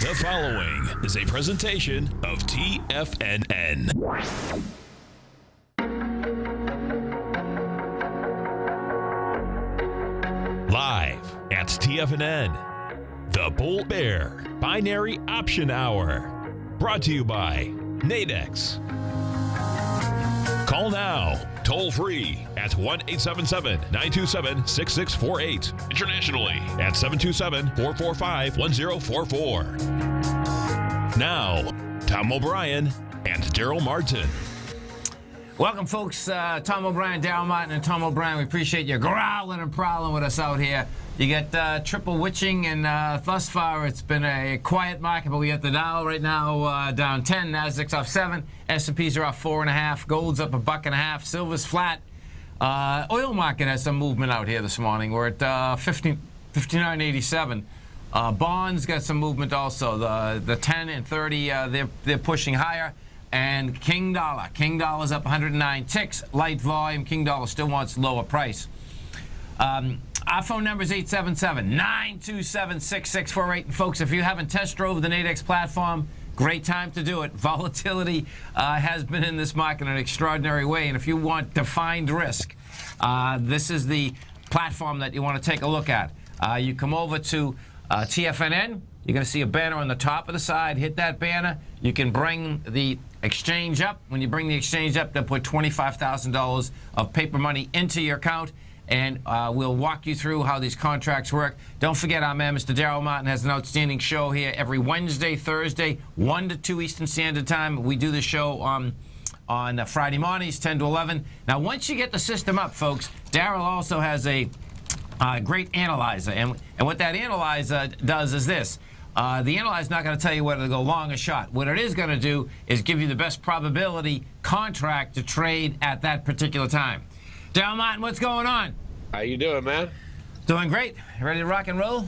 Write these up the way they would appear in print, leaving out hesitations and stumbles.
The following is a presentation of TFNN. Live at TFNN, the Bull Bear Binary Option Hour. Brought to you by Nadex. Call now, toll free at 1-877-927-6648. Internationally at 727-445-1044. Now, Tom O'Brien and Daryl Martin. Welcome, folks. Tom O'Brien, Daryl Martin, and Tom O'Brien. We appreciate you growling and prowling with us out here. You get triple witching, and thus far it's been a quiet market, but we got the Dow right now down 10, Nasdaq's off 7, S&Ps are off 4.5, gold's up $1.50, silver's flat. Oil market has some movement out here this morning. We're at 59.87. Bonds got some movement also. The 10 and 30, they're pushing higher. And King Dollar's up 109 ticks, light volume. King Dollar still wants lower price. Our phone number is 877-927-6648. And folks, if you haven't test drove the Nadex platform, great time to do it. Volatility has been in this market in an extraordinary way. And if you want defined risk, this is the platform that you want to take a look at. You come over to TFNN. You're going to see a banner on the top of the side. Hit that banner. You can bring the exchange up. When you bring the exchange up, they'll put $25,000 of paper money into your account, and we'll walk you through how these contracts work. Don't forget, our man, Mr. Daryl Martin, has an outstanding show here every Wednesday, Thursday, 1 to 2 Eastern Standard Time. We do the show on Friday mornings, 10 to 11. Now, once you get the system up, folks, Daryl also has a great analyzer, and what that analyzer does is this. The analyzer is not going to tell you whether to go long or short. What it is going to do is give you the best probability contract to trade at that particular time. Daryl Martin, what's going on? How you doing, man? Doing great. Ready to rock and roll?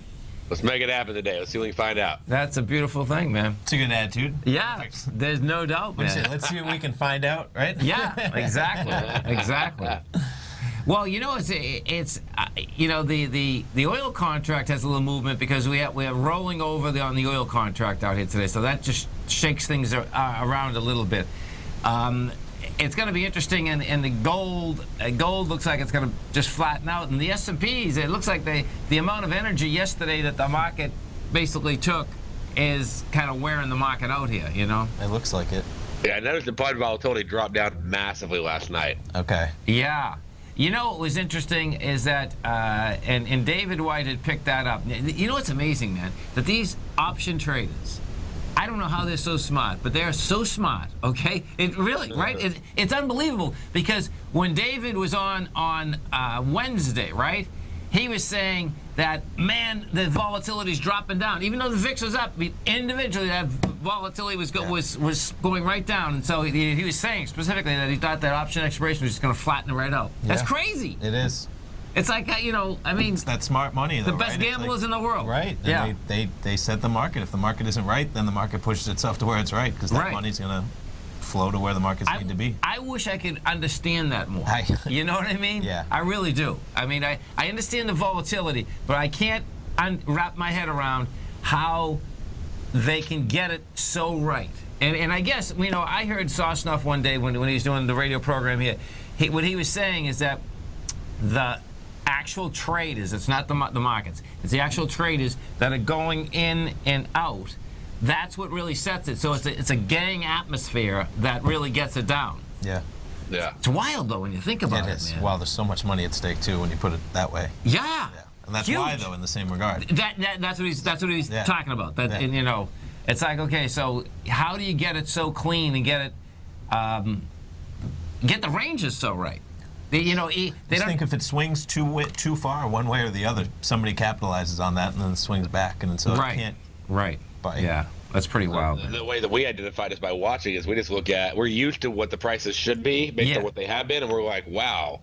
Let's make it happen today. Let's see what we can find out. That's a beautiful thing, man. It's a good attitude. Yeah, there's no doubt, man. Let's see what we can find out, right? Yeah, exactly, exactly. Well, you know, it's you know, the oil contract has a little movement because we are rolling over on the oil contract out here today, so that just shakes things around a little bit. It's going to be interesting, and the gold looks like it's going to just flatten out, and the S&Ps, it looks like the amount of energy yesterday that the market basically took is kind of wearing the market out here, you know? It looks like it. Yeah, I noticed the bond volatility dropped down massively last night. Okay. Yeah. You know what was interesting is that, and David White had picked that up. You know what's amazing, man? That these option traders, I don't know how they're so smart, but they're so smart, okay? It really, right? It's unbelievable, because when David was on Wednesday, right, he was saying that, man, the volatility is dropping down. Even though the VIX was up, individually that volatility was going right down. And so he was saying specifically that he thought that option expiration was just going to flatten it right out. Yeah. That's crazy. It is. It's like, you know, I mean, it's that smart money, though, the best gamblers in the world. Right. And yeah. They set the market. If the market isn't right, then the market pushes itself to where it's right, because that money's going to flow to where the markets need to be. I wish I could understand that more. You know what I mean? Yeah. I really do. I mean, I understand the volatility, but I can't wrap my head around how they can get it so right. And I guess, you know, I heard Sosnoff one day when he was doing the radio program here. What he was saying is that the actual traders, it's not the markets, it's the actual traders that are going in and out. That's what really sets it. So it's a gang atmosphere that really gets it down. Yeah. Yeah. It's wild, though, when you think about it, is. man. Wow, there's so much money at stake, too, when you put it that way. Yeah. And that's huge. why, though, in the same regard. That's what he's talking about. And, you know, it's like, okay, so how do you get it so clean and get the ranges so right? You know, they don't think if it swings too far one way or the other, somebody capitalizes on that and then swings back, and so it can't. Right. Buy. Yeah. That's pretty wild. The way that we identify this by watching is we just look at, we're used to what the prices should be based on what they have been, and we're like, wow,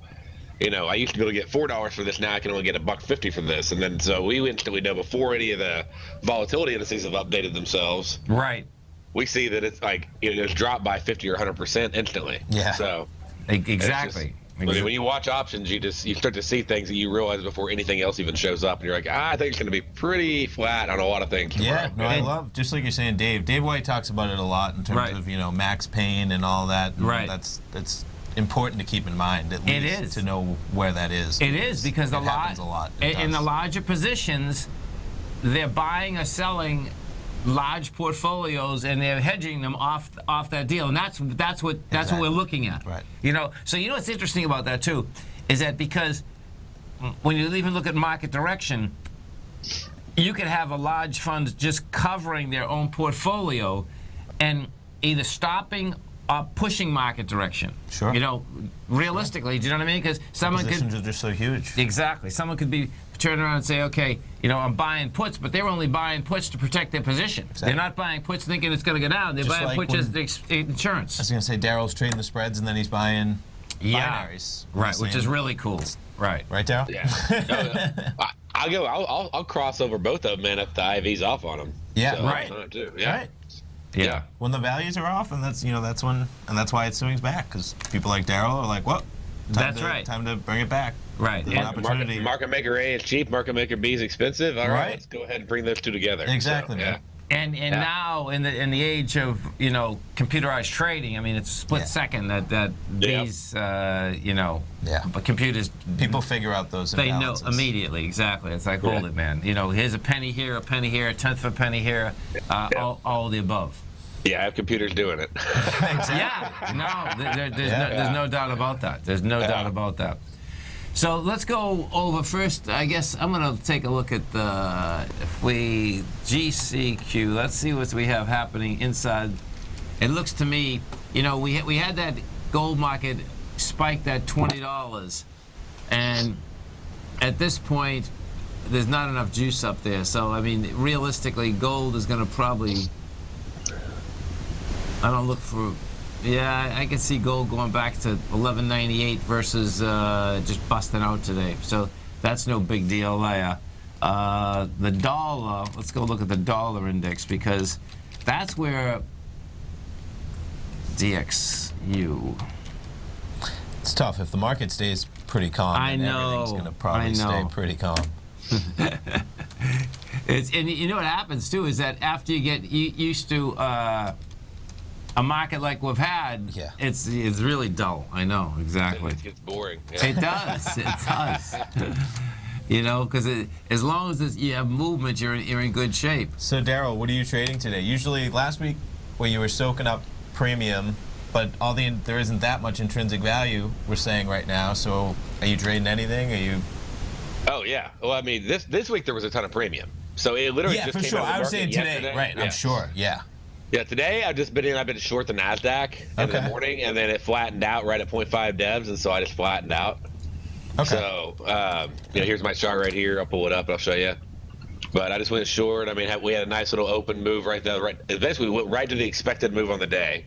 you know, I used to be able to get $4 for this, now I can only get $1.50 for this. And then so we instantly know before any of the volatility indices have updated themselves. Right. We see that it's like, you know, it's dropped by 50 or 100% instantly. Yeah. So exactly. I mean, when you watch options, you start to see things that you realize before anything else even shows up, and you're like, I think it's going to be pretty flat on a lot of things tomorrow. Yeah, no, I love, just like you're saying, Dave White talks about it a lot in terms of, max pain and all that. And that's important to keep in mind, at least to know where that is. It is, because it happens a lot. In the larger positions, they're buying or selling large portfolios, and they're hedging them off that deal, and that's what we're looking at. Right. So what's interesting about that too is that, because when you even look at market direction, you could have a large fund just covering their own portfolio and either stopping or pushing market direction. Sure. Realistically, do you know what I mean? Because positions are just so huge. Exactly. Someone could be turn around and say, okay, I'm buying puts, but they're only buying puts to protect their position. Exactly. They're not buying puts thinking it's going to go down. They're Just buying like puts as insurance. I was going to say, Daryl's trading the spreads, and then he's buying binaries. Right, which is really cool. Right. Right, Daryl? Yeah. I'll cross over both of them, man, if the IV's off on them. Yeah, so, right. Too. Yeah. Right. Yeah. When the values are off, and that's when, and that's why it swings back, because people like Daryl are like, well, time to bring it back. Right. An opportunity. Market maker A is cheap, market maker B is expensive. All right, let's go ahead and bring those two together. Exactly. So, yeah. And now in the age of computerized trading, I mean, it's a split second that these computers, people figure out those imbalances. They know immediately. Exactly. It's like, hold it, man. Here's a penny here, a tenth of a penny here, all of the above. Yeah, I have computers doing it. Exactly. Yeah. No, there's no doubt about that. There's no doubt about that. So let's go over first. I guess I'm going to take a look at GCQ. Let's see what we have happening inside. It looks to me, we had that gold market spiked at $20, and at this point, there's not enough juice up there. So I mean, realistically, gold is going to probably. I don't look for. Yeah, I can see gold going back to 1198 versus just busting out today. So that's no big deal there. The dollar, let's go look at the dollar index, because that's where DXU. It's tough. If the market stays pretty calm, everything's going to probably stay pretty calm. And you know what happens too is that after you get used to a market like we've had, it's really dull. I know, exactly. It gets boring. Yeah. It does. It does. Because as long as you have movement, you're in good shape. So, Daryl, what are you trading today? Usually, last week, where you were soaking up premium, but there isn't that much intrinsic value, we're saying right now. So, are you trading anything? Are you? Oh yeah. Well, I mean, this week there was a ton of premium. So it literally just for came sure. out of the I was saying today, yesterday. right? Yeah. I'm sure. Yeah. Yeah, today I've been short the Nasdaq in the morning, and then it flattened out right at 0.5 devs, and so I just flattened out. Okay. So here's my chart right here. I'll pull it up and I'll show you. But I just went short. I mean, we had a nice little open move right there. Basically, we went right to the expected move on the day,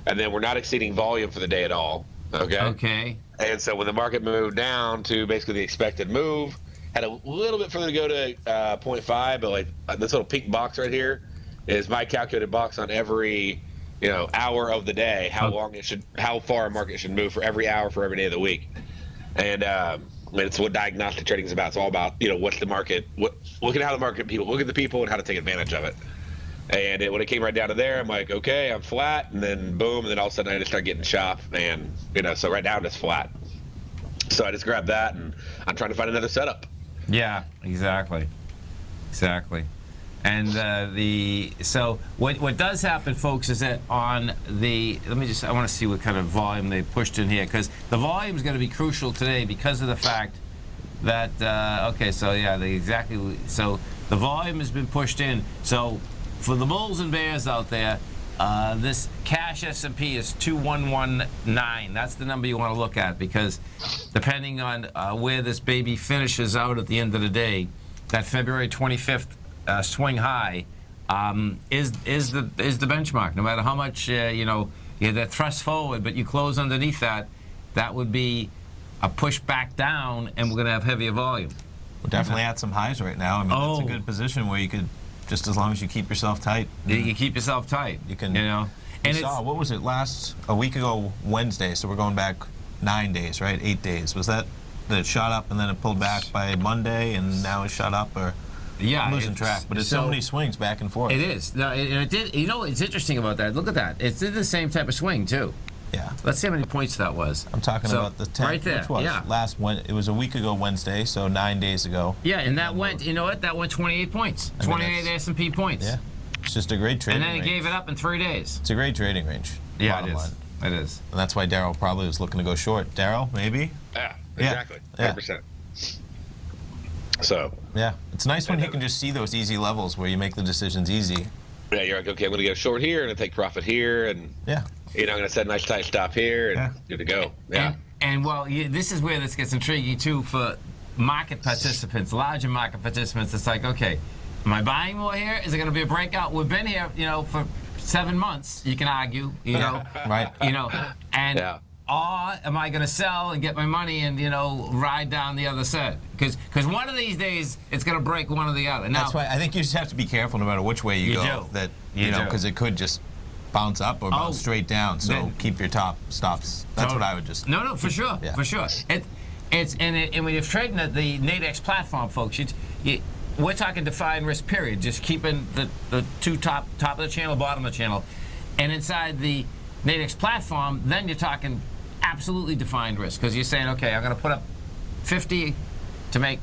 and then we're not exceeding volume for the day at all. Okay. Okay. And so when the market moved down to basically the expected move, had a little bit further to go to 0.5, but like this little pink box right here is my calculated box on every hour of the day, how far a market should move for every hour for every day of the week. And it's what diagnostic trading is about. It's all about what's the market, look at how the market people look at the people and how to take advantage of it. And when it came right down to there, I'm like, okay, I'm flat, and then boom, and then all of a sudden I just start getting shop, and so right now I'm just flat. So I just grabbed that, and I'm trying to find another setup. Yeah, exactly. And so what does happen, folks, is that on the I want to see what kind of volume they pushed in here, because the volume is going to be crucial today because of the fact that so the volume has been pushed in. So for the bulls and bears out there, this cash S&P is 2119. That's the number you want to look at, because depending on where this baby finishes out at the end of the day, that February 25th swing high is the benchmark. No matter how much you had that thrust forward, but you close underneath that, that would be a push back down, and we're going to have heavier volume. We're definitely at some highs right now. I mean, it's a good position where you could, just as long as you keep yourself tight. You keep yourself tight. You can. And what was it a week ago Wednesday? So we're going back 9 days, right? 8 days. Was that it shot up and then it pulled back by Monday and now it's shot up? Or yeah, I'm losing track. But it's so many swings back and forth. It is. No, it did. You know, it's interesting about that. Look at that. It did the same type of swing too. Yeah. Let's see how many points that was. I'm talking about the 10th. Right there. Which was it was a week ago Wednesday, so 9 days ago. Yeah, and that went. You know what? That went 28 points. 28 S&P points. Yeah. It's just a great trading range. And then it gave it up in 3 days. It's a great trading range. Yeah, it is. It is. And that's why Daryl probably was looking to go short. Daryl, maybe? Yeah, exactly. Yeah. 100%. So. Yeah. It's nice when you can just see those easy levels where you make the decisions easy. Yeah, you're like, okay, I'm going to go short here and then take profit here. And, yeah. I'm going to set a nice tight stop here and good to go. Yeah. And well, this is where this gets intriguing, too, for market participants, larger market participants. It's like, okay, am I buying more here? Is it going to be a breakout? We've been here, for 7 months, you can argue, Right. And or am I going to sell and get my money and, ride down the other side? Because one of these days, it's going to break one or the other. Now, that's why I think you just have to be careful no matter which way you go. Do. That, because it could just bounce up or bounce straight down. So keep your top stops. That's what I would just. No, for sure. Yeah. For sure. And when you're trading at the Nadex platform, folks, we're talking defined risk period, just keeping the two top of the channel, bottom of the channel. And inside the Nadex platform, then you're talking absolutely defined risk, because you're saying, okay, I'm going to put up 50 to make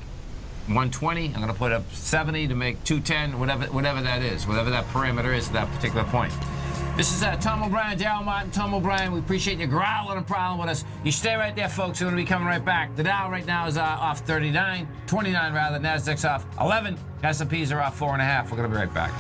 120. I'm going to put up 70 to make 210, whatever that is, whatever that parameter is at that particular point. This is Tom O'Brien, Daryl Martin, Tom O'Brien. We appreciate you growling and prowling with us. You stay right there, folks. We're going to be coming right back. The Dow right now is off 29 rather. Nasdaq's off 11. S&Ps are off 4.5. We're going to be right back.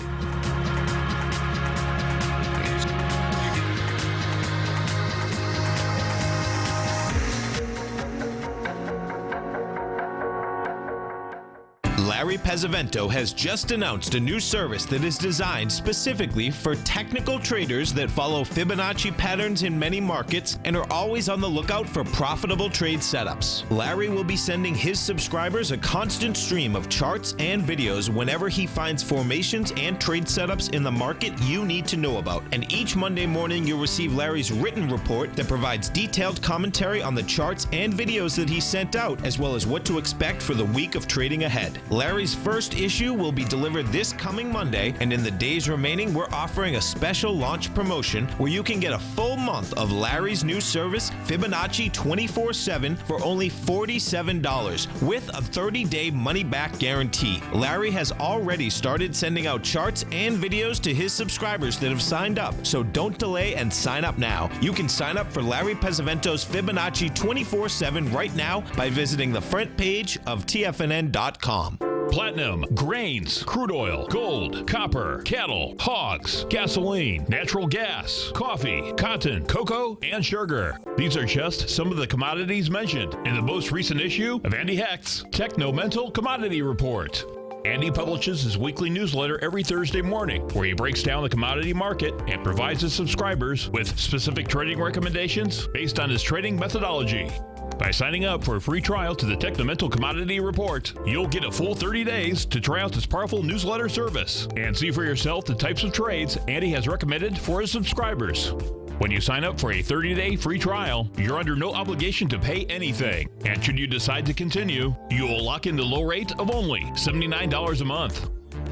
Larry Pesavento has just announced a new service that is designed specifically for technical traders that follow Fibonacci patterns in many markets and are always on the lookout for profitable trade setups. Larry will be sending his subscribers a constant stream of charts and videos whenever he finds formations and trade setups in the market you need to know about. And each Monday morning, you'll receive Larry's written report that provides detailed commentary on the charts and videos that he sent out, as well as what to expect for the week of trading ahead. Larry's first issue will be delivered this coming Monday, and in the days remaining, we're offering a special launch promotion where you can get a full month of Larry's new service, Fibonacci 24/7, for only $47 with a 30-day money-back guarantee. Larry has already started sending out charts and videos to his subscribers that have signed up, so don't delay and sign up now. You can sign up for Larry Pesavento's Fibonacci 24/7 right now by visiting the front page of TFNN.com. Platinum, grains, crude oil, gold, copper, cattle, hogs, gasoline, natural gas, coffee, cotton, cocoa, and sugar. These are just some of the commodities mentioned in the most recent issue of Andy Hecht's Techno-Mental Commodity Report. Andy publishes his weekly newsletter every Thursday morning, where he breaks down the commodity market and provides his subscribers with specific trading recommendations based on his trading methodology. By signing up for a free trial to the Techno-Mental Commodity Report, you'll get a full 30 days to try out this powerful newsletter service and see for yourself the types of trades Andy has recommended for his subscribers. When you sign up for a 30-day free trial, you're under no obligation to pay anything. And should you decide to continue, you will lock in the low rate of only $79 a month.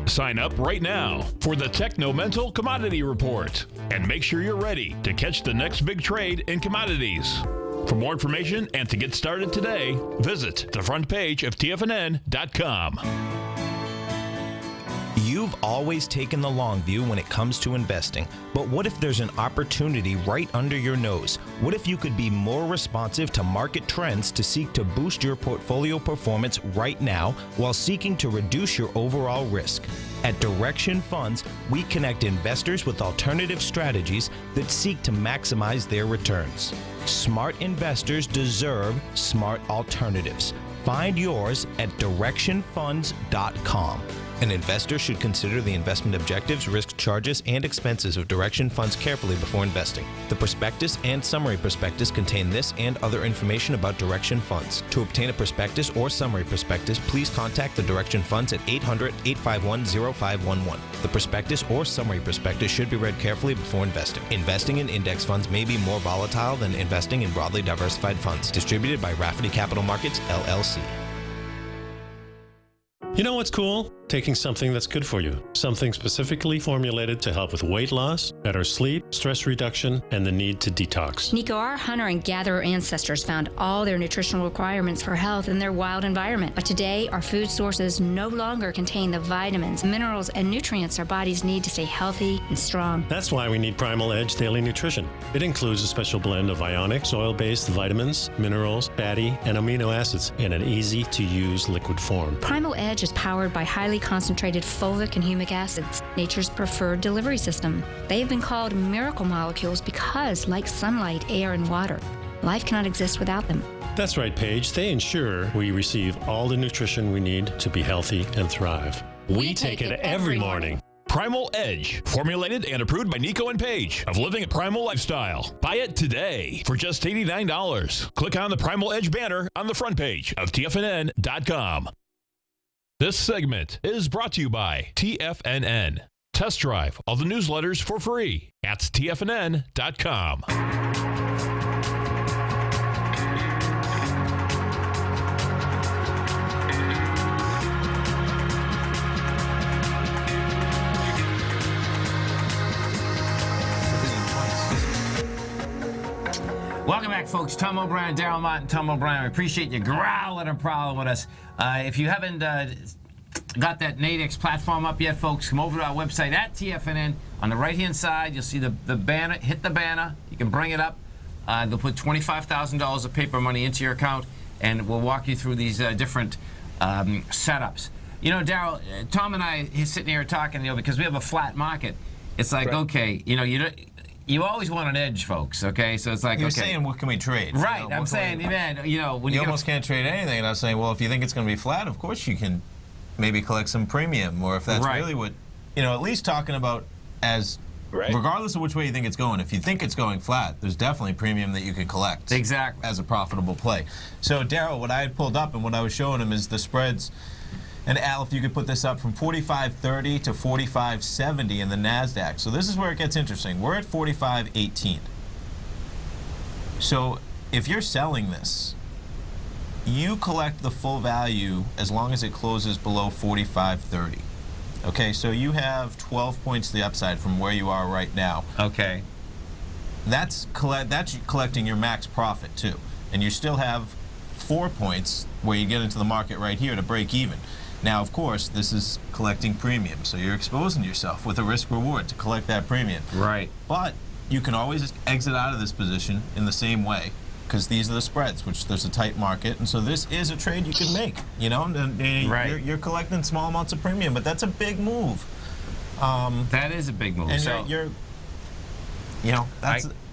Sign up right now for the Techno-Mental Commodity Report and make sure you're ready to catch the next big trade in commodities. For more information and to get started today, visit the front page of TFNN.com. You've always taken the long view when it comes to investing, but what if there's an opportunity right under your nose? What if you could be more responsive to market trends to seek to boost your portfolio performance right now while seeking to reduce your overall risk? At Direction Funds, we connect investors with alternative strategies that seek to maximize their returns. Smart investors deserve smart alternatives. Find yours at directionfunds.com. An investor should consider the investment objectives, risk charges, and expenses of Direction funds carefully before investing. The prospectus and summary prospectus contain this and other information about Direction funds. To obtain a prospectus or summary prospectus, please contact the Direction funds at 800-851-0511. The prospectus or summary prospectus should be read carefully before investing. Investing in index funds may be more volatile than investing in broadly diversified funds. Distributed by Rafferty Capital Markets, LLC. You know what's cool? Taking something that's good for you. Something specifically formulated to help with weight loss, better sleep, stress reduction, and the need to detox. Nico, our hunter and gatherer ancestors found all their nutritional requirements for health in their wild environment. But today, our food sources no longer contain the vitamins, minerals, and nutrients our bodies need to stay healthy and strong. That's why we need Primal Edge Daily Nutrition. It includes a special blend of ionic, oil-based vitamins, minerals, fatty, and amino acids in an easy-to-use liquid form. Primal Edge is powered by highly concentrated fulvic and humic acids, nature's preferred delivery system. They have been called miracle molecules because, like sunlight, air, and water, life cannot exist without them. That's right, Paige. They ensure we receive all the nutrition we need to be healthy and thrive. We take it every morning. Primal Edge, formulated and approved by Nico and Paige of Living a Primal Lifestyle. Buy it today for just $89. Click on the Primal Edge banner on the front page of TFNN.com. This segment is brought to you by TFNN. Test drive all the newsletters for free at TFNN.com. Welcome back, folks. Tom O'Brien, Daryl Mott, and Tom O'Brien. We appreciate you growling and prowling with us. If you haven't got that Nadex platform up yet, folks, come over to our website at TFNN. On the right-hand side, you'll see the banner. Hit the banner. You can bring it up. They'll put $25,000 of paper money into your account, and we'll walk you through these different setups. You know, Daryl, Tom and I, he's sitting here talking, because we have a flat market. It's like, okay, you always want an edge, folks, okay? So it's like, You're saying, what can we trade? Right, I'm saying, man, when you almost can't trade anything. And I was saying, well, if you think it's going to be flat, of course you can maybe collect some premium. Or if that's really what, at least talking about as, regardless of which way you think it's going, if you think it's going flat, there's definitely premium that you can collect. Exactly. As a profitable play. So, Daryl, what I had pulled up and what I was showing him is the spreads. And Al, if you could put this up from 45.30 to 45.70 in the NASDAQ. So this is where it gets interesting. We're at 45.18. So if you're selling this, you collect the full value as long as it closes below 45.30. Okay, so you have 12 points to the upside from where you are right now. Okay. That's collecting your max profit too. And you still have 4 points where you get into the market right here to break even. Now, of course, this is collecting premium, so you're exposing yourself with a risk reward to collect that premium. Right. But you can always exit out of this position in the same way, because these are the spreads, which there's a tight market, and so this is a trade you can make. Right. You're collecting small amounts of premium, but that's a big move. That is a big move. And so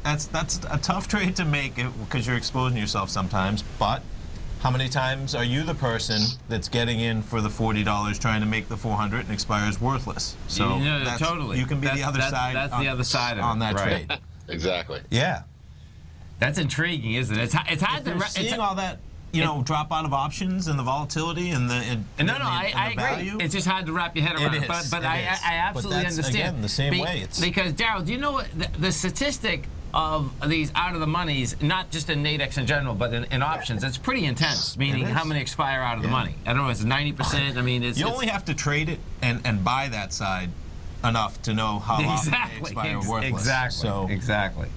that's a tough trade to make because you're exposing yourself sometimes, but. How many times are you the person that's getting in for the $40 trying to make the $400 and expires worthless? So totally. You can be the other side. That's the other side on that right. trade. Exactly. Yeah. That's intriguing, isn't it? It's hard to seeing all that. Drop out of options and the volatility and the I agree. value. It's just hard to wrap your head around. But I absolutely understand. Again, the same way. Because Daryl, do you know what the statistic of these out of the monies, not just in Nadex in general, but in options, it's pretty intense. Meaning how many expire out of the money? I don't know. It's 90%. I mean, you only have to trade it and buy that side enough to know how often they expire worthless. Exactly. Exactly.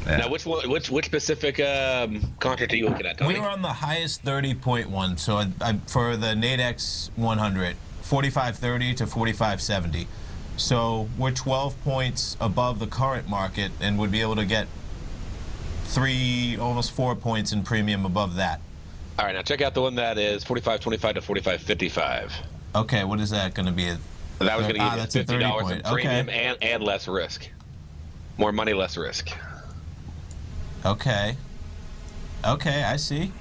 Yeah. Now, which specific contract are you looking at, Tony? We were on the highest 30.1. So for the Nadex 100, 45.30 to 45.70. So we're 12 points above the current market and would be able to get almost 4 points in premium above that. All right, now check out the one that is 45.25 to 45.55. Okay, what is that going to be? That was going to give you $50 in premium okay. and less risk. More money, less risk. Okay. Okay, I see.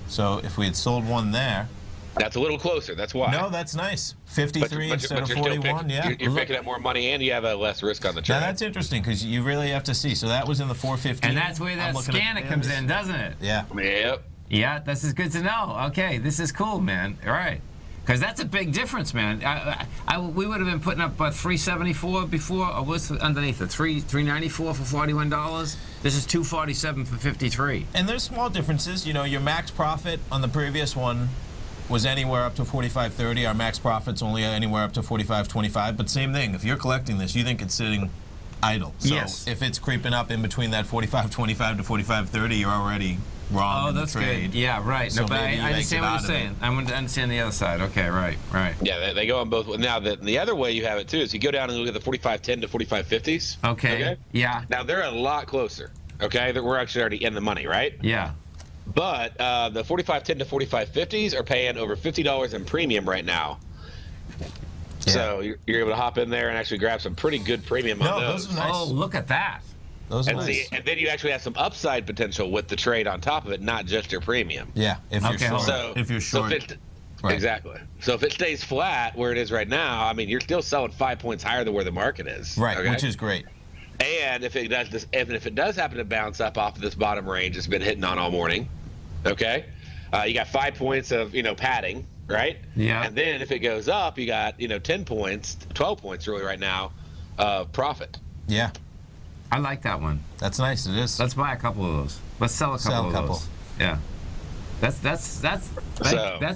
So if we had sold one there, That's a little closer. That's why. No, that's nice. 53 instead of 41. You're picking up more money, and you have less risk on the trade. Now that's interesting because you really have to see. So that was in the 415. And that's where that scanner comes in, doesn't it? Yeah. Yep. Yeah, this is good to know. Okay, this is cool, man. All right. Because that's a big difference, man. We would have been putting up $374 before, or what's underneath it? $394 for $41. This is $247 for $53. And there's small differences. You know, your max profit on the previous one was anywhere up to $45.30. Our max profit's only anywhere up to $45.25. But same thing. If you're collecting this, you think it's sitting idle. So yes. If it's creeping up in between that $45.25 to $45.30, you're already wrong in the trade. Good. Yeah, right. So no, but I maybe you understand what you're saying. I want to understand the other side. Okay, right. Yeah, they go on both. Now, the other way you have it, too, is you go down and look at the 45.10 to 45.50s. Okay. Yeah. Now, they're a lot closer, okay? We're actually already in the money, right? Yeah. But the 45.10 to 45.50s are paying over $50 in premium right now. Yeah. So you're able to hop in there and actually grab some pretty good premium on those. Those are nice. Oh, look at that. Those are nice. And then you actually have some upside potential with the trade on top of it, not just your premium. Yeah, if you're short. So, if you're short. Right. Exactly. So if it stays flat where it is right now, I mean, you're still selling 5 points higher than where the market is. Right, okay? which is great. And if it does happen to bounce up off of this bottom range it's been hitting on all morning, okay, you got 5 points of padding, right? Yeah. And then if it goes up, you got 10 points, 12 points really right now of profit. Yeah. I like that one. That's nice. It is. Let's buy a couple of those. Let's sell a couple of those. Yeah. That's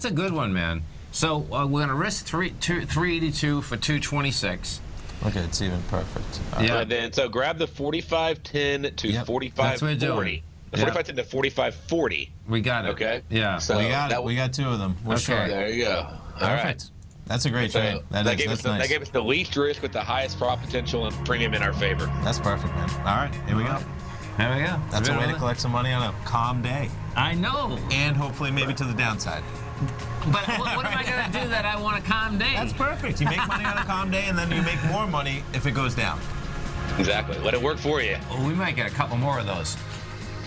a good one, man. So we're gonna risk 382 for 226. Okay, it's even perfect. Yeah. And then so grab the 45.10 to 45.40. The 45.10 to 45.40. We got it. Okay. Yeah. So we got it. We got two of them. We're short. There you go. All Perfect. right. That's a great trade. That gave that's us nice. That gave us the least risk with the highest profit potential and premium in our favor. That's perfect, man. All right, here we go. There we go. That's a way to collect some money on a calm day. I know. And hopefully maybe to the downside. But what am I going to do that I want a calm day? That's perfect. You make money on a calm day, and then you make more money if it goes down. Exactly. Let it work for you. Oh, we might get a couple more of those.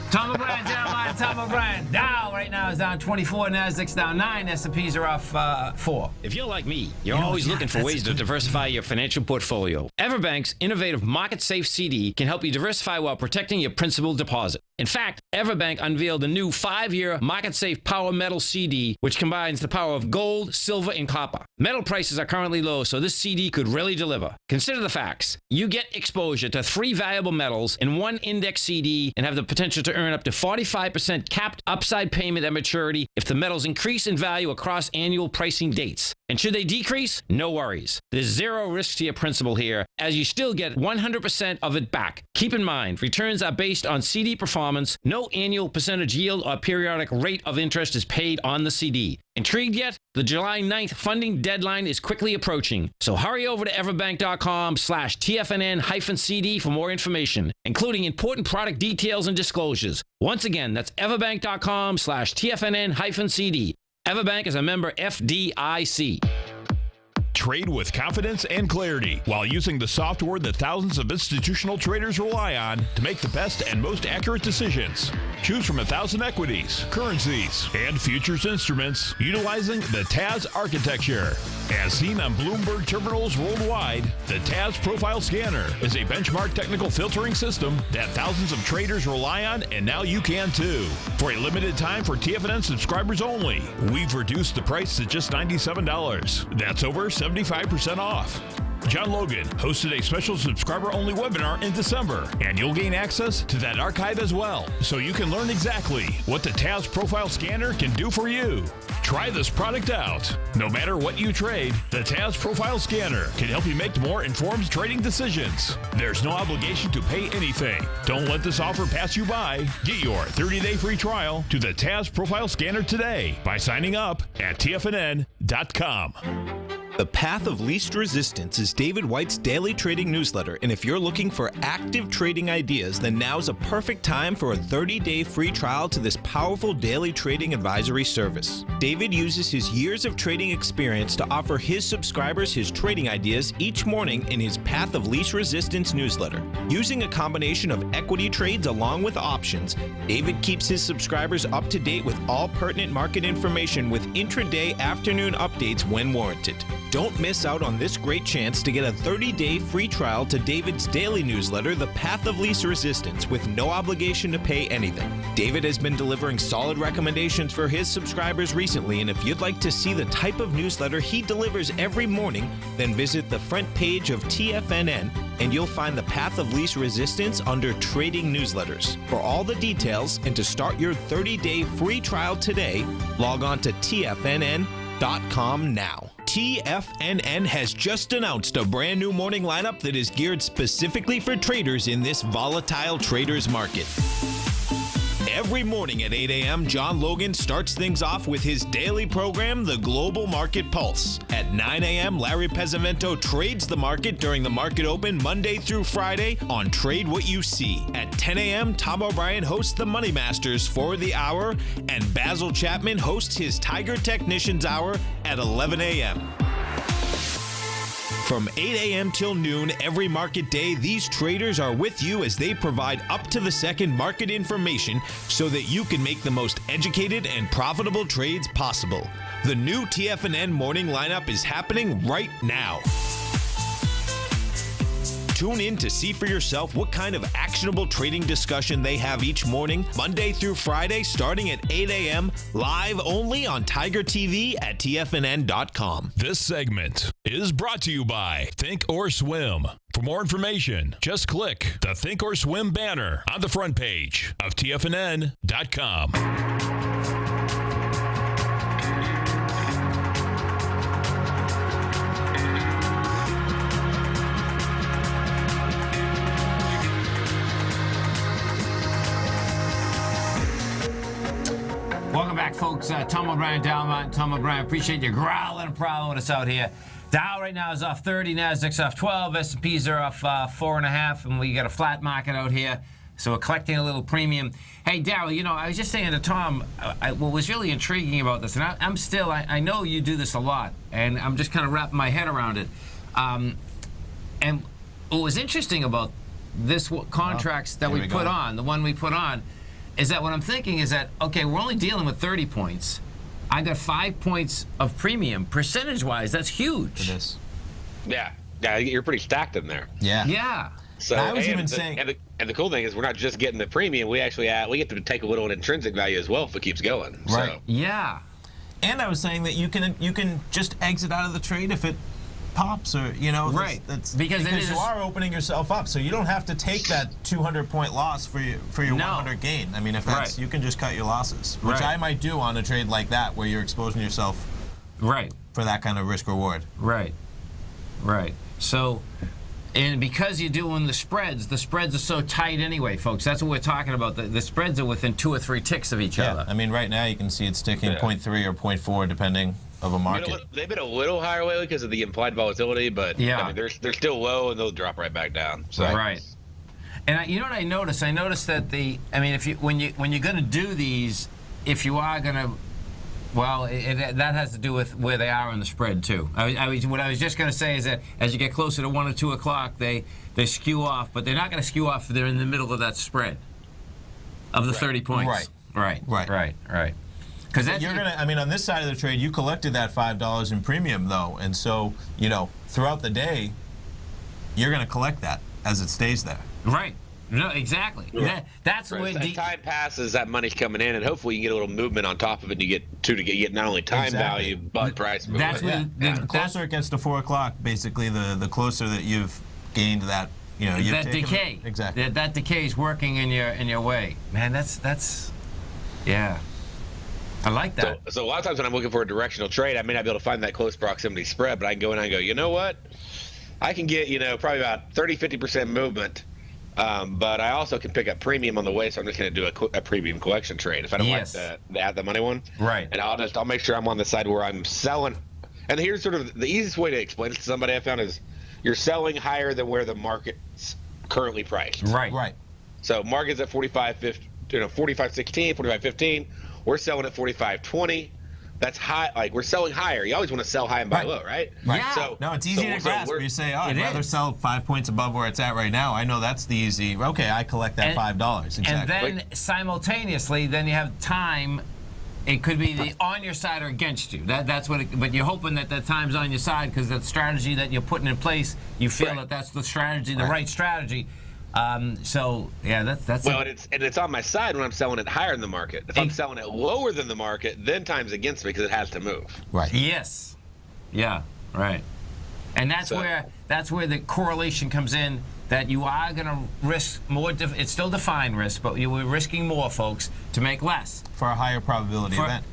Tom O'Brien, down. Tom O'Brien. Dow right now is down 24. Nasdaq's down 9. S&Ps are off 4. If you're like me, you're always looking for ways to diversify your financial portfolio. Everbank's innovative market-safe CD can help you diversify while protecting your principal deposit. In fact, Everbank unveiled a new 5-year market-safe power metal CD, which combines the power of gold, silver, and copper. Metal prices are currently low, so this CD could really deliver. Consider the facts. You get exposure to 3 valuable metals in one index CD and have the potential to earn up to 45% capped upside payment at maturity if the metals increase in value across annual pricing dates. And should they decrease? No worries. There's zero risk to your principal here, as you still get 100% of it back. Keep in mind, returns are based on CD performance. No annual percentage yield or periodic rate of interest is paid on the CD. Intrigued yet? The July 9th funding deadline is quickly approaching, so hurry over to everbank.com/TFNN-CD for more information, including important product details and disclosures. Once again, that's everbank.com/TFNN-CD. Everbank is a member FDIC. Trade with confidence and clarity while using the software that thousands of institutional traders rely on to make the best and most accurate decisions. Choose from 1,000 equities, currencies, and futures instruments utilizing the TAS architecture. As seen on Bloomberg terminals worldwide, the TAS Profile Scanner is a benchmark technical filtering system that thousands of traders rely on, and now you can too. For a limited time for TFNN subscribers only, we've reduced the price to just $97. That's over 75% off. John Logan hosted a special subscriber-only webinar in December, and you'll gain access to that archive as well, so you can learn exactly what the TAS Profile Scanner can do for you. Try this product out. No matter what you trade, the TAS Profile Scanner can help you make more informed trading decisions. There's no obligation to pay anything. Don't let this offer pass you by. Get your 30-day free trial to the TAS Profile Scanner today by signing up at TFNN.com. The Path of Least Resistance is David White's daily trading newsletter, and if you're looking for active trading ideas, then now's a perfect time for a 30-day free trial to this powerful daily trading advisory service. David uses his years of trading experience to offer his subscribers his trading ideas each morning in his Path of Least Resistance newsletter. Using a combination of equity trades along with options, David keeps his subscribers up to date with all pertinent market information with intraday afternoon updates when warranted. Don't miss out on this great chance to get a 30-day free trial to David's daily newsletter, The Path of Least Resistance, with no obligation to pay anything. David has been delivering solid recommendations for his subscribers recently, and if you'd like to see the type of newsletter he delivers every morning, then visit the front page of TFNN and you'll find The Path of Least Resistance under Trading Newsletters. For all the details and to start your 30-day free trial today, log on to TFNN.com now. TFNN has just announced a brand new morning lineup that is geared specifically for traders in this volatile traders market. Every morning at 8 a.m., John Logan starts things off with his daily program, The Global Market Pulse. At 9 a.m., Larry Pesavento trades the market during the market open Monday through Friday on Trade What You See. At 10 a.m., Tom O'Brien hosts the Money Masters for the hour, and Basil Chapman hosts his Tiger Technicians Hour at 11 a.m. From 8 a.m. till noon every market day, these traders are with you as they provide up-to-the-second market information so that you can make the most educated and profitable trades possible. The new TFNN morning lineup is happening right now. Tune in to see for yourself what kind of actionable trading discussion they have each morning, Monday through Friday, starting at 8 a.m., live only on Tiger TV at TFNN.com. This segment is brought to you by Think or Swim. For more information, just click the Think or Swim banner on the front page of TFNN.com. Welcome back, folks. Tom O'Brien, Dalmont. Tom O'Brien, appreciate you growling and prowling with us out here. Dow right now is off 30, Nasdaq's off 12, S&Ps are off 4.5, and we got a flat market out here, so we're collecting a little premium. Hey, Darryl, you know, I was just saying to Tom, what was really intriguing about this, and I know you do this a lot, and I'm just kind of wrapping my head around it. And what was interesting about this contracts that we put on, the one we put on, is that what I'm thinking is that, okay, we're only dealing with 30 points. I got 5 points of premium. Percentage-wise, that's huge. It is. Yeah, you're pretty stacked in there. Yeah. Yeah. So I was even saying, and the cool thing is we're not just getting the premium. We actually we get to take a little intrinsic value as well if it keeps going. Right. So. Yeah. and I was saying that you can just exit out of the trade if it pops, or right. That's because you are opening yourself up, so you don't have to take that 200-point loss for your 100 gain. I mean, if that's you can just cut your losses, which I might do on a trade like that where you're exposing yourself for that kind of risk reward. Right. So, and because you're doing the spreads are so tight anyway, folks. That's what we're talking about. The spreads are within 2 or 3 ticks of each other. I mean, right now you can see it's sticking 0.3 or 0.4 depending of a market. They've been a little higher lately because of the implied volatility, but I mean, they're still low and they'll drop right back down. So. Right. And you know what I noticed? I noticed that when you're going to do these, if you are going to, that has to do with where they are on the spread too. What I was just going to say is that as you get closer to 1 or 2 o'clock, they skew off, but they're not going to skew off if they're in the middle of that spread of the 30 points. Right. Because you're gonna. I mean, on this side of the trade, you collected that $5 in premium though, and so throughout the day, you're gonna collect that as it stays there. Right. No, exactly. Right. That's right. what as time passes, that money's coming in, and hopefully you get a little movement on top of it. And you get not only time value but price movement. The closer it gets to 4 o'clock, basically, the closer that you've gained that. That decay. Exactly. That decay is working in your way, man. That's yeah. I like that. So a lot of times when I'm looking for a directional trade, I may not be able to find that close proximity spread, but I can go in and go, you know what? I can get, probably about 30-50% movement, but I also can pick up premium on the way, so I'm just going to do a premium collection trade if I don't like the money one. Right. And I'll make sure I'm on the side where I'm selling And here's sort of the easiest way to explain it to somebody I found is you're selling higher than where the market's currently priced. Right. So market's at 45.16, 45.15. We're selling at 45.20. That's high. Like, we're selling higher. You always want to sell high and buy low, right? Yeah. So, No, it's easy to grasp. You say, oh, I'd rather sell 5 points above where it's at right now. I know that's the easy. Okay, I collect that $5. Exactly. And then simultaneously, then you have time. It could be the on your side or against you. That's what. But you're hoping that time's on your side because that strategy that you're putting in place, you feel that that's the strategy, the right strategy. So yeah, that's well, and it's on my side when I'm selling it higher than the market. If I'm selling it lower than the market, then time's against me because it has to move. Right. Yes. Yeah. Right. And that's where the correlation comes in. That you are going to risk more. It's still defined risk, but you were risking more, folks, to make less for a higher probability event.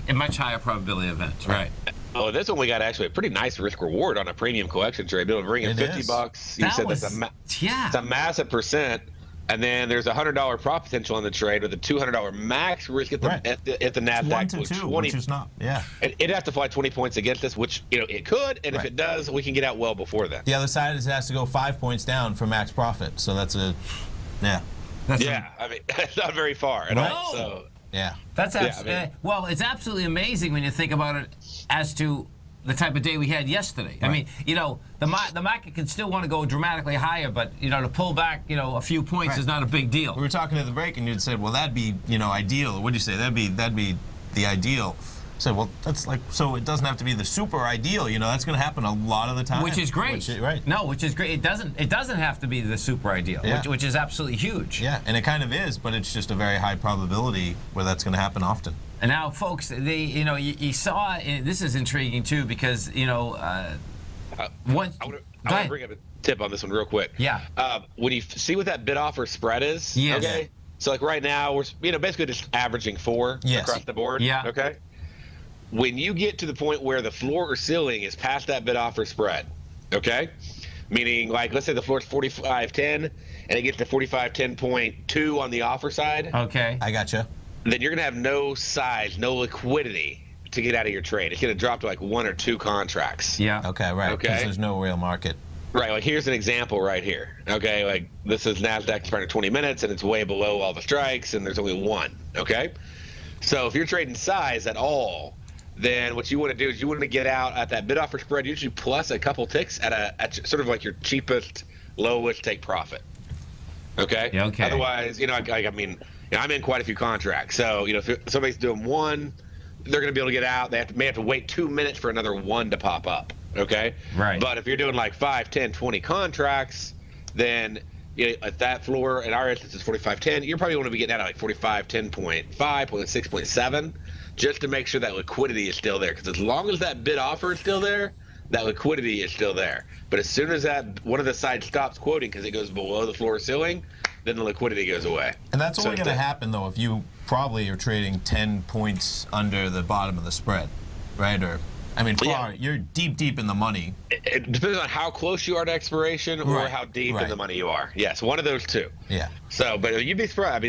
A much higher probability event. Right. Oh, this one we got actually a pretty nice risk reward on a premium collection trade. Being able to bring in $50. You said it's a massive percent, and then there's a $100 prop potential on the trade with a $200 max risk at the Nadex. 1 to 2, which is not. Yeah. It'd have to fly 20 points against us, which it could, and if it does, we can get out well before then. The other side is it has to go 5 points down for max profit. So that's I mean, that's not very far at all. So. Yeah. That's well, it's absolutely amazing when you think about it as to the type of day we had yesterday. I mean, the market can still want to go dramatically higher, but to pull back, a few points is not a big deal. We were talking at the break, and you'd said, "Well, that'd be, ideal." What'd you say? That'd be the ideal. So, well, that's so it doesn't have to be the super ideal. That's going to happen a lot of the time. Which is great. Which is great. It doesn't have to be the super ideal, which is absolutely huge. Yeah, and it kind of is, but it's just a very high probability where that's going to happen often. And now, folks, you saw this is intriguing too because I want to bring up a tip on this one real quick. Yeah. When you see what that bid offer spread is, okay. So like right now we're basically just averaging 4 across the board. Yeah. Okay. When you get to the point where the floor or ceiling is past that bid offer spread, okay, meaning like let's say the floor is 45.10 and it gets to 45.10.2 on the offer side. Okay. I gotcha. Then you're going to have no size, no liquidity to get out of your trade. It's going to drop to like 1 or 2 contracts. Yeah. Okay, right. Because there's no real market. Right. Like here's an example right here. Okay. Like this is Nasdaq for 20 minutes and it's way below all the strikes and there's only 1. Okay. So if you're trading size at all, then what you want to do is you want to get out at that bid offer spread, usually plus a couple ticks at sort of like your cheapest, lowest take profit. Okay. Yeah, okay. Otherwise, I'm in quite a few contracts. So, if somebody's doing 1, they're going to be able to get out. They may have to wait 2 minutes for another 1 to pop up. Okay. Right. But if you're doing like 5, 10, 20 contracts, then at that floor, in our instance, it's 45.10. You're probably going to be getting out at like 45.10.5, 6.7, just to make sure that liquidity is still there. Because as long as that bid offer is still there, that liquidity is still there. But as soon as that one of the sides stops quoting because it goes below the floor ceiling, then the liquidity goes away. And that's only going to happen, though, if you probably are trading 10 points under the bottom of the spread, right? Or, you're deep in the money. It depends on how close you are to expiration or how deep in the money you are. Yes, one of those two. Yeah. So, but you'd be surprised.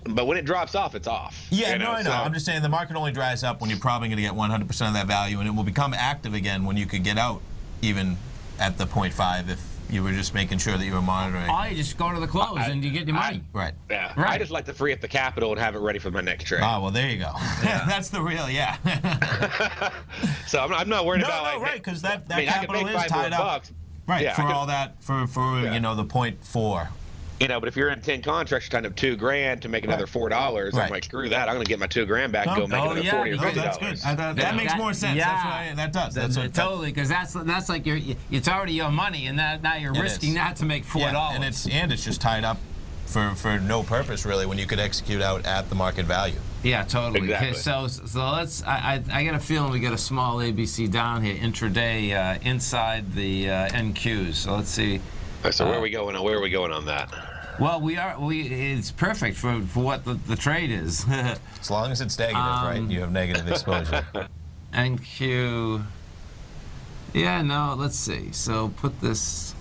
But when it drops off, it's off. Yeah, I know. I'm just saying the market only dries up when you're probably going to get 100% of that value, and it will become active again when you could get out even at the 0.5 if you were just making sure that you were monitoring. Oh, you just go to the close and you get your money. Right. Yeah. Right. I just like to free up the capital and have it ready for my next trade. Oh, well, there you go. Yeah. That's the real, So I'm not worried about right, because that capital is tied up. Right, yeah, for all that, for the 0.4. But if you're in 10 contracts, you're tying up $2,000 to make another $4. I'm like, screw that. I'm going to get my $2,000 back and go make another $40 or $50. That's good. That makes more sense. Yeah. That does. Totally, because that's like it's already your money, and now you're risking that to make $4. Yeah, and it's just tied up for no purpose really when you could execute out at the market value. Yeah, totally. Exactly. So let's. I got a feeling we got a small ABC down here intraday inside the NQs. So let's see. So where are we going? Where are we going on that? Well, it's perfect for what the trade is. As long as it's negative, right? You have negative exposure. NQ. Yeah, no, let's see. So put this.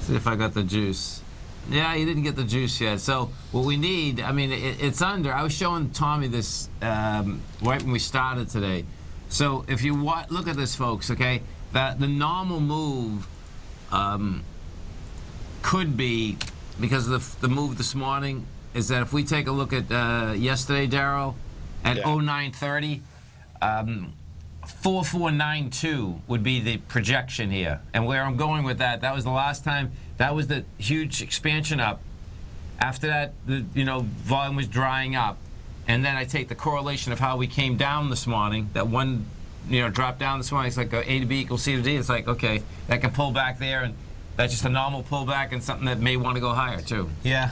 See if I got the juice. Yeah, you didn't get the juice yet. So what we need, it's under. I was showing Tommy this right when we started today. So if you look at this, folks, okay, that the normal move could be, because of the move this morning, is that if we take a look at yesterday, Darryl, at 0930, 4492 would be the projection here. And where I'm going with that, that was the last time, that was the huge expansion up. After that, the volume was drying up. And then I take the correlation of how we came down this morning, that one drop down this morning, it's like A to B equals C to D. It's like, okay, that can pull back there, and that's just a normal pullback and something that may want to go higher, too. Yeah.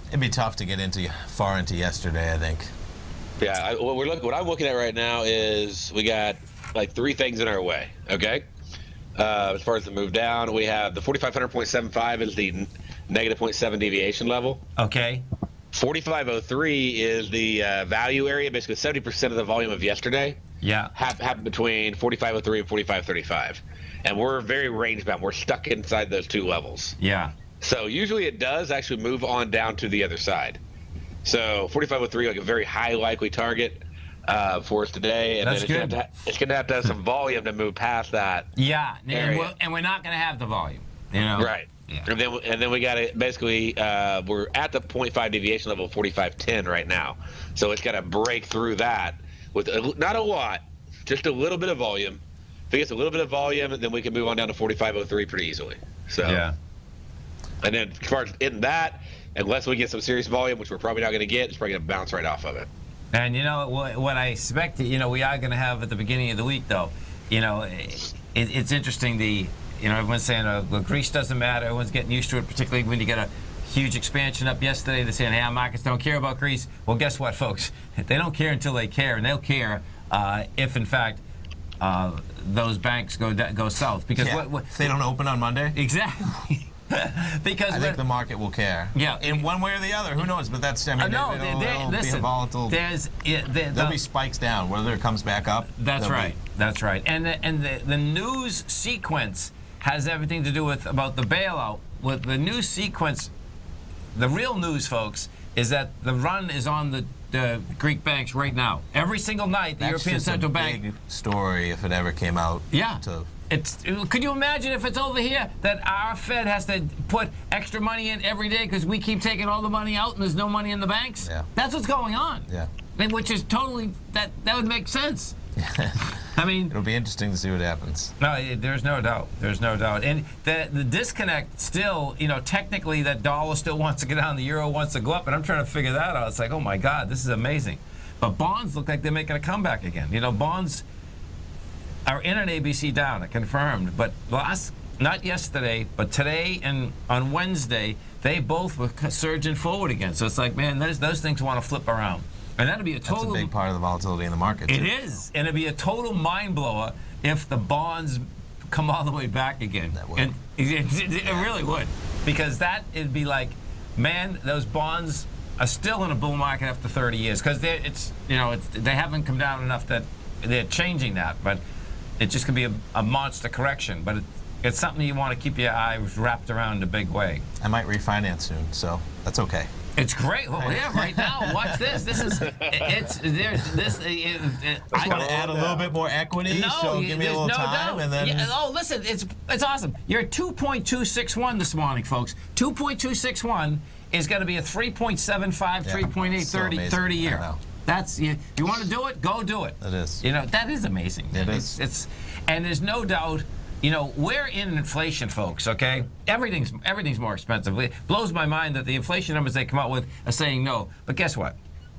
It'd be tough to get far into yesterday, I think. Yeah, what I'm looking at right now is we got like three things in our way, okay? As far as the move down, we have the 4,500.75 is the negative 0.7 deviation level. Okay. 4,503 is the value area, basically 70% of the volume of yesterday. Yeah. Happened between 4,503 and 4,535. And we're very range bound. We're stuck inside those two levels. Yeah. So usually it does actually move on down to the other side. So 4,503, like a very high likely target for us today. And that's then good. It's going to have some volume to move past that. Yeah, area. and we're not going to have the volume. Right. Yeah. And then we got to basically we're at the 0.5 deviation level of 4510 right now. So it's got to break through that with not a lot, just a little bit of volume. If it gets a little bit of volume, then we can move on down to 4,503 pretty easily. So yeah. And then as far as in that, unless we get some serious volume, which we're probably not going to get, it's probably going to bounce right off of it. And what I expect, we are going to have at the beginning of the week, though. It's interesting. Everyone's saying Greece doesn't matter. Everyone's getting used to it, particularly when you get a huge expansion up yesterday. They're saying, hey, our markets don't care about Greece. Well, guess what, folks? They don't care until they care, and they'll care if, in fact, those banks go south. Because if they don't open on Monday? Exactly. Because I think the market will care. Yeah. In one way or the other. Who knows? But that's, it'll be a volatile. There'll be spikes down. Whether it comes back up. That's right. That's right. And the news sequence has everything to do with about the bailout. With the news sequence, the real news, folks, is that the run is on the Greek banks right now. Every single night, the European Central Bank. Big story if it ever came out. Yeah. Could you imagine if it's over here that our Fed has to put extra money in every day because we keep taking all the money out and there's no money in the banks? Yeah. That's what's going on. Yeah. Which is totally, that would make sense. I mean, it'll be interesting to see what happens. No, there's no doubt. There's no doubt. And the disconnect still, technically that dollar still wants to go down, the euro wants to go up, and I'm trying to figure that out. It's like, oh my God, this is amazing. But bonds look like they're making a comeback again. Bonds are in an ABC down, confirmed. But not yesterday, but today and on Wednesday, they both were surging forward again. So it's like, man, those things want to flip around. And that'll be a total. That's a big part of the volatility in the market. It is, and it'd be a total mind blower if the bonds come all the way back again. That would. And it really would, because it'd be like, man, those bonds are still in a bull market after 30 years because they haven't come down enough that they're changing that, but it just could be a monster correction. But it's something you want to keep your eyes wrapped around in a big way. I might refinance soon, so that's okay. It's great. Well, yeah, right now, watch this. This is, it's, there's this. I want to add a little bit more equity, so give me a little time, and then. Yeah, listen, it's awesome. You're at 2.261 this morning, folks. 2.261 is going to be a 3.75, 3.8, 30 year. I know. That's you want to do it? Go do it. It is. That is amazing. It is. And there's no doubt. We're in inflation, folks, okay? Everything's more expensive. It blows my mind that the inflation numbers they come out with are saying no. But guess what?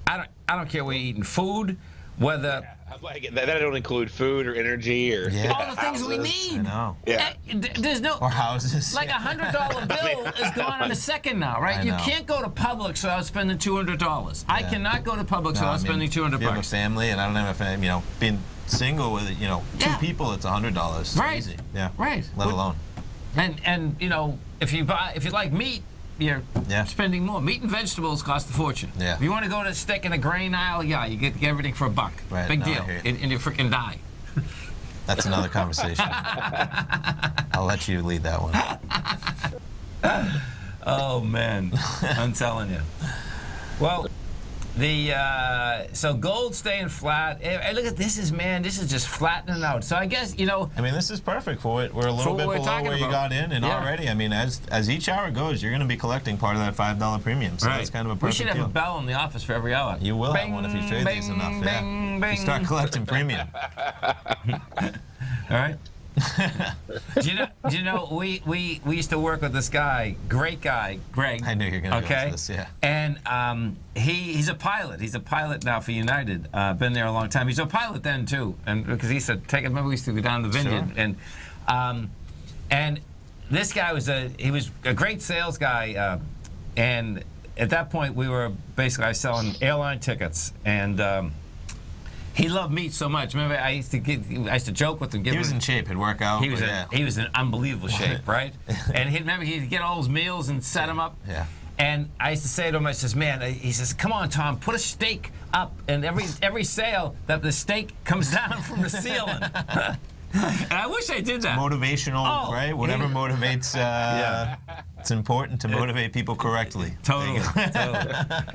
I don't care whether you're eating food, whether... Yeah, that don't include food or energy or... Yeah. All the things we need. I know. Yeah. There's no... Or houses. Like $100 bill is gone in a second now, right? You can't go to Publix without spending $200. Yeah. I cannot go to Publix without spending $200. If you have a family, and I don't have a family, being single with two people, it's $100. Right. Easy. Yeah. Right. Let alone. And if you like meat, you're spending more. Meat and vegetables cost a fortune. Yeah. If you want to go to stick in a grain aisle, you get everything for $1. Right. Big deal. And you freaking die. That's another conversation. I'll let you lead that one. Oh man, I'm telling you. Well, So gold staying flat. Hey, look at this is just flattening out. So I guess I mean, this is perfect for it. We're a little bit below where you got in, and already, I mean, as each hour goes, you're going to be collecting part of that $5 premium. So that's kind of a perfect We should have deal. a bell in the office for every hour. You will have one if you trade these enough. You start collecting premium. All right. do you know we used to work with this guy, great guy, Greg. I knew you were going to go into this, yeah. And he's a pilot. He's a pilot now for United. Been there a long time. He's a pilot then too, and because he used to remember we used to go down the vineyard, Sure. and this guy was a great sales guy, and at that point we were basically selling airline tickets, and he loved meat so much. Remember, I used to joke with him. He was in shape. He'd work out. He was in unbelievable shape, right? And he'd get all those meals and set them up. Yeah. And I used to say to him, I says, man, he says, come on, Tom, put a steak up, and every sale that the steak comes down from the ceiling. And I wish I did that. Motivational, right? Whatever motivates. It's important to motivate people correctly. Totally.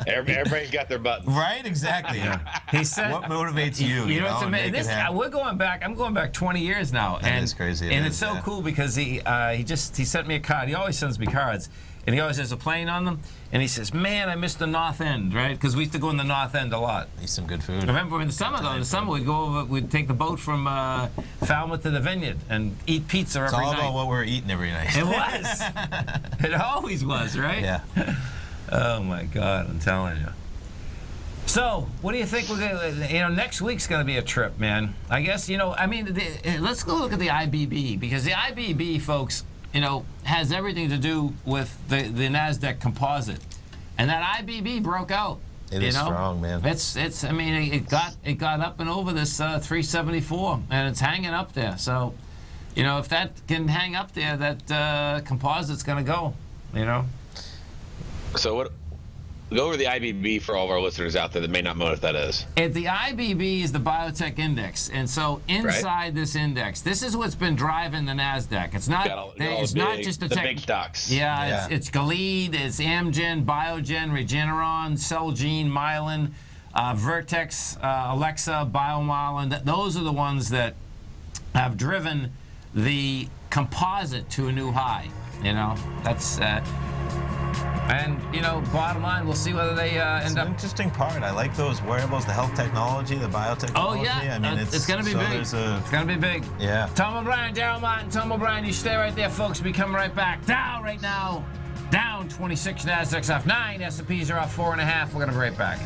Everybody's got their buttons. Right? Exactly. He said, what motivates you? You know, it's amazing. We're going back. I'm going back 20 years now. That is crazy. And it's so cool because he sent me a card. He always sends me cards. And he always has a plane on them. And he says, man, I missed the North End, right? Because we used to go in the North End a lot. Eat some good food. Remember in the summer, though, we'd go over, we'd take the boat from Falmouth to the vineyard and eat pizza every night. It's all about what we're eating every night. It was. It always was, right? Yeah. Oh, my God, I'm telling you. So, what do you think we're going to, next week's going to be a trip, man. I guess, let's go look at the IBB, because the IBB, folks, has everything to do with the NASDAQ composite. And that IBB broke out. It is strong, man. It got up and over this 374, and it's hanging up there. So, if that can hang up there, that composite's going to go, So go over the IBB for all of our listeners out there that may not know what that is. The IBB is the biotech index, and so inside this index, this is what's been driving the NASDAQ. It's not. It's not just the big stocks. Yeah. It's Gilead, it's Amgen, Biogen, Regeneron, Celgene, Mylan, Vertex, Alexa, Biomarlin. Those are the ones that have driven the composite to a new high. That's. And, bottom line, we'll see whether they end up. It's an interesting part. I like those wearables, the health technology, the biotechnology. Oh, yeah. It's going to be big. It's going to be big. Yeah. Tom O'Brien, Daryl Martin, Tom O'Brien, you stay right there, folks. We'll be coming right back. Dow right now. Down 26, NASDAQ's off 9, S&Ps are off 4.5. We're going to be right back.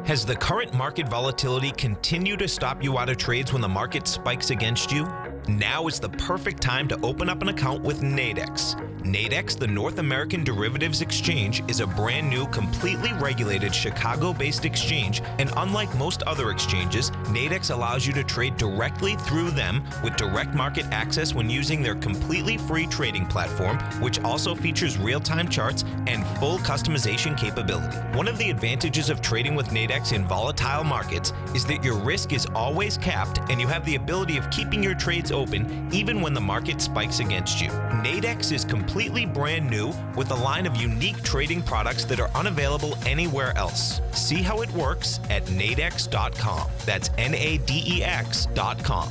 Has the current market volatility continued to stop you out of trades when the market spikes against you? Now is the perfect time to open up an account with Nadex. Nadex, the North American Derivatives Exchange, is a brand new, completely regulated Chicago-based exchange, and unlike most other exchanges, Nadex allows you to trade directly through them with direct market access when using their completely free trading platform, which also features real-time charts and full customization capability. One of the advantages of trading with Nadex in volatile markets is that your risk is always capped and you have the ability of keeping your trades open even when the market spikes against you. Nadex is completely brand new with a line of unique trading products that are unavailable anywhere else. See how it works at nadex.com. That's NADEX.com.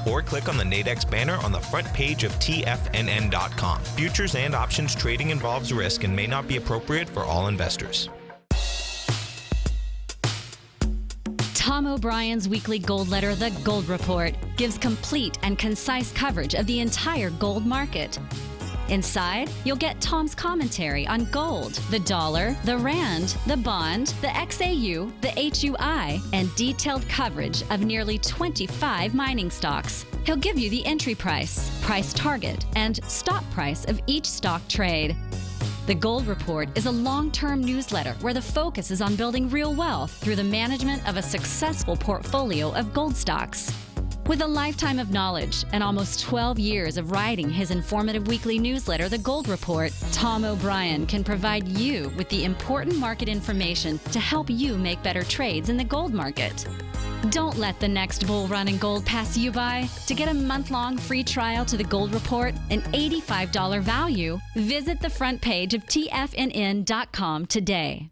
Or click on the Nadex banner on the front page of TFNN.com. Futures and options trading involves risk and may not be appropriate for all investors. Tom O'Brien's weekly gold letter, The Gold Report, gives complete and concise coverage of the entire gold market. Inside, you'll get Tom's commentary on gold, the dollar, the rand, the bond, the XAU, the HUI, and detailed coverage of nearly 25 mining stocks. He'll give you the entry price, price target, and stop price of each stock trade. The Gold Report is a long-term newsletter where the focus is on building real wealth through the management of a successful portfolio of gold stocks. With a lifetime of knowledge and almost 12 years of writing his informative weekly newsletter, The Gold Report, Tom O'Brien can provide you with the important market information to help you make better trades in the gold market. Don't let the next bull run in gold pass you by. To get a month-long free trial to the Gold Report, an $85 value, visit the front page of TFNN.com today.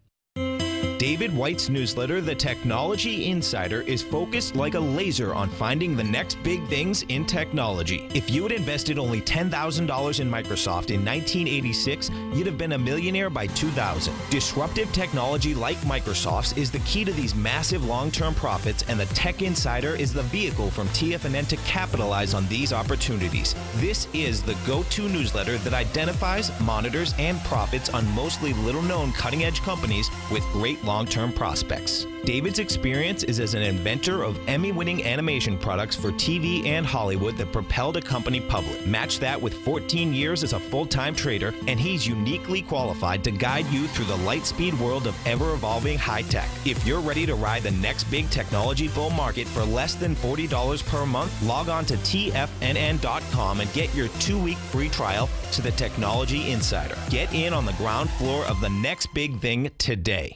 David White's newsletter, The Technology Insider, is focused like a laser on finding the next big things in technology. If you had invested only $10,000 in Microsoft in 1986, you'd have been a millionaire by 2000. Disruptive technology like Microsoft's is the key to these massive long-term profits, and the Tech Insider is the vehicle from TFNN to capitalize on these opportunities. This is the go-to newsletter that identifies, monitors, and profits on mostly little-known cutting-edge companies with great long-term prospects. David's experience is as an inventor of Emmy-winning animation products for TV and Hollywood that propelled a company public. Match that with 14 years as a full-time trader, and he's uniquely qualified to guide you through the light-speed world of ever-evolving high-tech. If you're ready to ride the next big technology bull market for less than $40 per month, log on to TFNN.com and get your 2-week free trial to the Technology Insider. Get in on the ground floor of the next big thing today.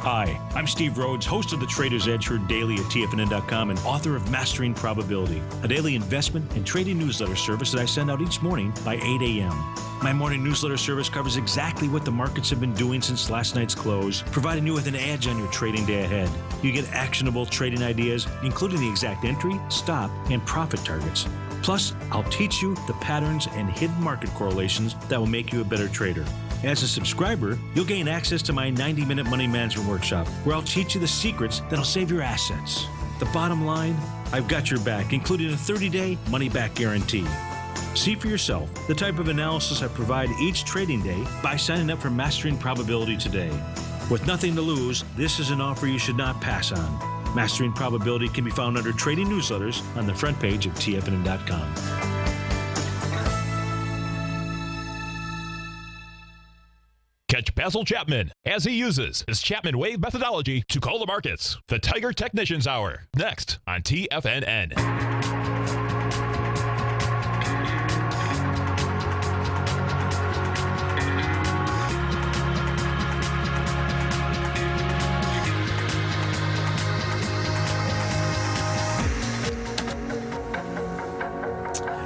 Hi, I'm Steve Rhodes, host of the Trader's Edge, heard daily at TFNN.com and author of Mastering Probability, a daily investment and trading newsletter service that I send out each morning by 8 a.m. My morning newsletter service covers exactly what the markets have been doing since last night's close, providing you with an edge on your trading day ahead. You get actionable trading ideas, including the exact entry, stop, and profit targets. Plus, I'll teach you the patterns and hidden market correlations that will make you a better trader. As a subscriber, you'll gain access to my 90-minute money management workshop, where I'll teach you the secrets that'll save your assets. The bottom line, I've got your back, including a 30-day money-back guarantee. See for yourself the type of analysis I provide each trading day by signing up for Mastering Probability today. With nothing to lose, this is an offer you should not pass on. Mastering Probability can be found under Trading Newsletters on the front page of TFNN.com. Catch Basil Chapman as he uses his Chapman Wave methodology to call the markets. The Tiger Technicians Hour, next on TFNN.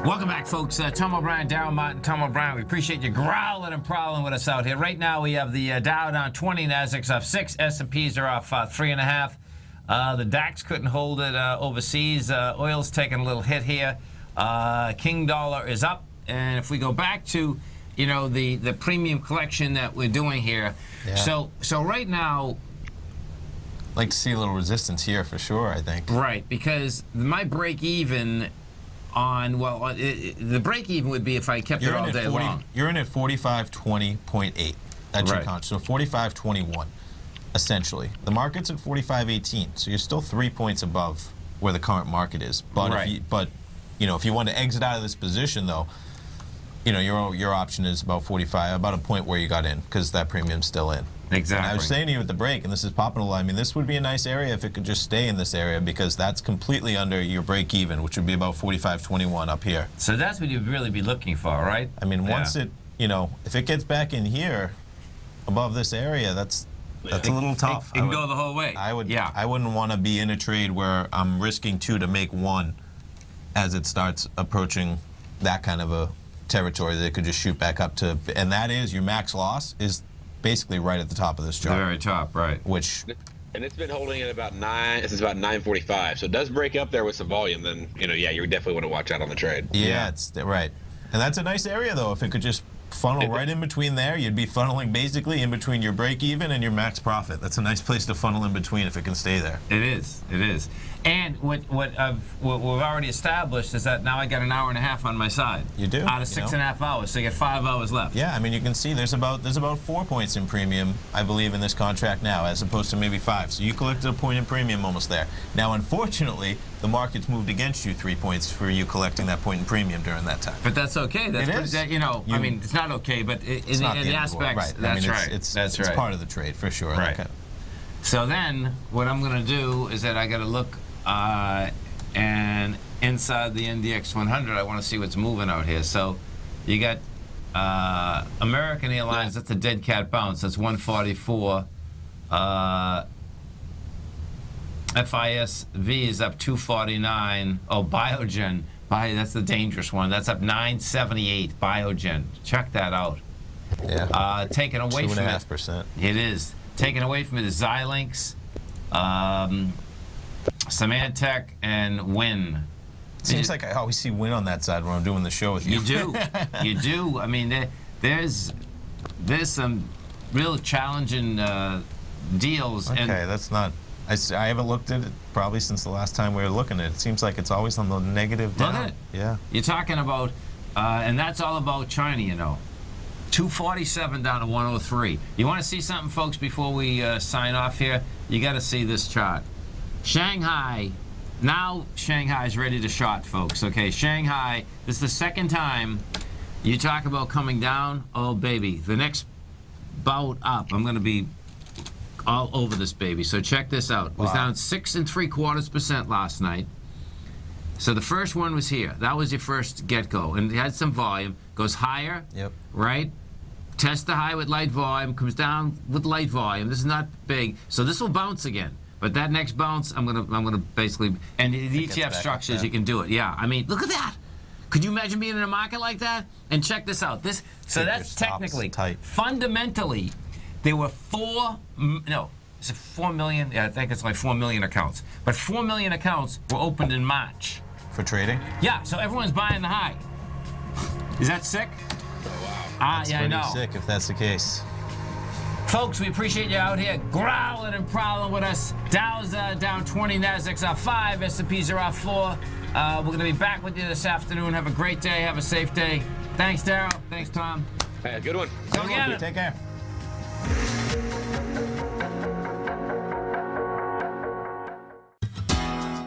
Welcome back, folks. Tom O'Brien, Darryl Martin, Tom O'Brien. We appreciate you growling and prowling with us out here. Right now, we have the Dow down 20, Nasdaq's off 6, S&Ps are off 3.5. The DAX couldn't hold it overseas. Oil's taking a little hit here. King dollar is up, and if we go back to, you know, the premium collection that we're doing here, so right now, like to see a little resistance here for sure, I think. Right, because my break even on, well, the break even would be if I kept it all day long. You're in at 45.20.8. That's your count. So 45.21, essentially. The market's at 45.18, so you're still 3 points above where the current market is. But if you want to exit out of this position, though, you know, your option is about 45, about a point where you got in, because that premium's still in. Exactly. And I was saying to you at the break, and this is popping a lot, I mean, this would be a nice area if it could just stay in this area, because that's completely under your break even, which would be about 45.21 up here. So that's what you'd really be looking for, right? I mean, once it, you know, if it gets back in here, above this area, that's a little tough. It can go the whole way. I wouldn't want to be in a trade where I'm risking 2 to make 1 as it starts approaching that kind of a territory that it could just shoot back up to, and that is your max loss is basically right at the top of this chart. The very top, right. And it's been holding at about 9. This is about 9:45. So it does break up there with some volume. Then you definitely want to watch out on the trade. Yeah, it's right. And that's a nice area though. If it could just funnel right in between there, you'd be funneling basically in between your break even and your max profit. That's a nice place to funnel in between if it can stay there. It is. It is. And what we've already established is that now I got an hour and a half on my side. You do. Out of 6.5 hours, so you get 5 hours left. Yeah, I mean, you can see there's about 4 points in premium, I believe, in this contract now, as opposed to maybe 5. So you collected a point in premium almost there. Now, unfortunately, the market's moved against you 3 points for you collecting that point in premium during that time. But that's okay. That's it is. I mean, it's not okay, but in the aspects, right. That's right. It's part of the trade for sure. Right. So then, what I'm going to do is that I got to look. And inside the NDX 100, I want to see what's moving out here. So you got American Airlines, that's a dead cat bounce. That's 144. FISV is up 249. Oh, Biogen. That's the dangerous one. That's up 978. Biogen. Check that out. Yeah. Taken away from it. 2.5%. It is. Taken away from it is Xilinx, Symantec, and Win. Seems like I always see Win on that side when I'm doing the show with you. You do. You do. I mean, there's some real challenging deals. Okay, and that's not... I haven't looked at it probably since the last time we were looking at it. It seems like it's always on the negative down. Look at it. Yeah. You're talking about, and that's all about China, you know. 247 down to 103. You want to see something, folks, before we sign off here? You got to see this chart. Shanghai. Now Shanghai's ready to short, folks. Okay, Shanghai, this is the second time you talk about coming down. Oh, baby. The next bout up, I'm going to be all over this baby. So check this out. It was down 6 3/4% last night. So the first one was here. That was your first get-go. And it had some volume. Goes higher. Yep. Right? Test the high with light volume. Comes down with light volume. This is not big. So this will bounce again. But that next bounce, I'm gonna basically, and the ETF structures, you can do it. Yeah, I mean, look at that. Could you imagine being in a market like that? And check this out. So that's technically, fundamentally, there were 4 million? Yeah, I think it's like 4 million accounts. But 4 million accounts were opened in March. For trading? Yeah, so everyone's buying the high. Is that sick? That's yeah, I know. pretty sick if that's the case. Folks, we appreciate you out here growling and prowling with us. Dow's down 20, Nasdaq's off 5, S&P's are off 4. We're going to be back with you this afternoon. Have a great day. Have a safe day. Thanks, Darryl. Thanks, Tom. Hey, good one. Go get it. Take care.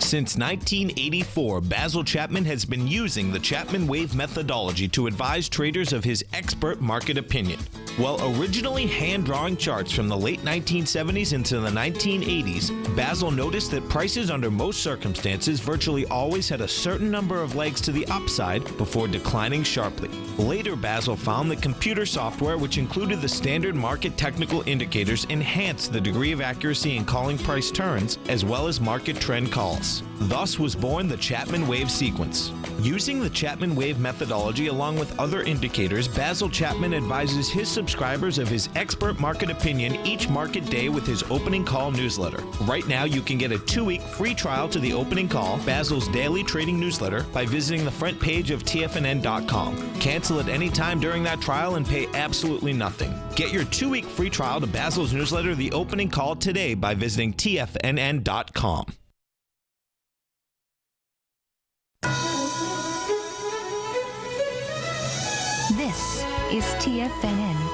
Since 1984, Basil Chapman has been using the Chapman Wave methodology to advise traders of his expert market opinion. While originally hand-drawing charts from the late 1970s into the 1980s, Basil noticed that prices under most circumstances virtually always had a certain number of legs to the upside before declining sharply. Later, Basil found that computer software, which included the standard market technical indicators, enhanced the degree of accuracy in calling price turns, as well as market trend calls. Thus was born the Chapman Wave sequence. Using the Chapman Wave methodology along with other indicators, Basil Chapman advises his subscribers of his expert market opinion each market day with his opening call newsletter. Right now, you can get a 2-week free trial to the opening call, Basil's daily trading newsletter, by visiting the front page of TFNN.com. Cancel at any time during that trial and pay absolutely nothing. Get your 2-week free trial to Basil's newsletter, The Opening Call, today by visiting TFNN.com. This is TFNN.